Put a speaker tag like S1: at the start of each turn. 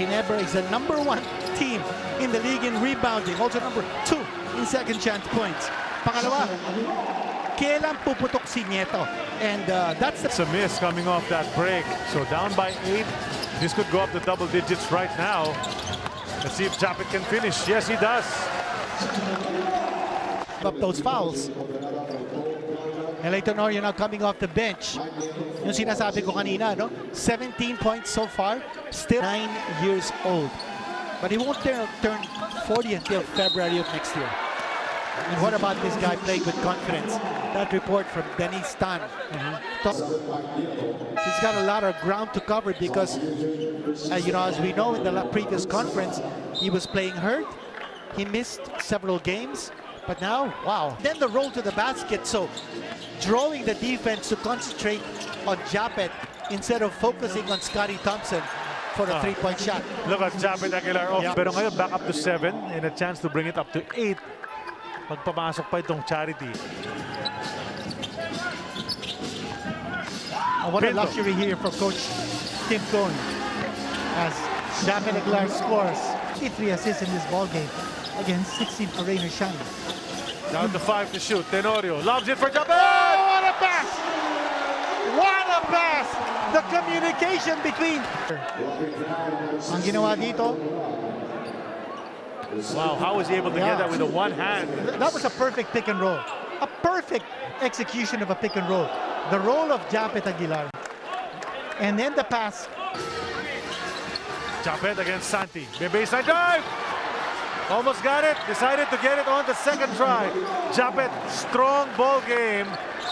S1: Ginebra is the #1 team in the league in rebounding. Also #2 in second chance points. Pangalawa, kailan puputok si Nieto? And that's
S2: It's a miss coming off that break. So down by 8. This could go up to double digits right now. Let's see if Japeth can finish. Yes, he does.
S1: up those fouls. And later on, you're now coming off the bench. Yung sinasabi ko kanina, no? 17 points so far, still 9 years old. But he won't turn 40 until February of next year. And what about this guy playing with confidence? That report from Dennis Tan. He's got a lot of ground to cover because, you know, as we know in the previous conference, he was playing hurt. He missed several games. But now, wow. Then the roll to the basket, so drawing the defense to concentrate on Japeth instead of focusing on Scotty Thompson for a three-point shot.
S2: Look at JAPETH Aguilar off.
S1: Yeah.
S2: Pero ngayon back up to 7 and a chance to bring it up to 8. Pagpamasok pa itong Charity.
S1: What a luxury here for Coach Tim Cohn as JAPETH Aguilar scores 3 assists in this ball game against 16 for Rainer Shine.
S2: Down to 5 to shoot. Tenorio lobs it for JAPETH!
S1: Oh, what a pass! What a pass! The communication between... Ang ginawa dito,
S2: Wow, how was he able to get that with a one hand?
S1: that was a perfect pick and roll. A perfect execution of a pick and roll. The roll of JAPETH Aguilar. And then the pass.
S2: JAPETH against Santi. May baseline drive! Almost got it. Decided to get it on the second try. JAPETH, strong ball game.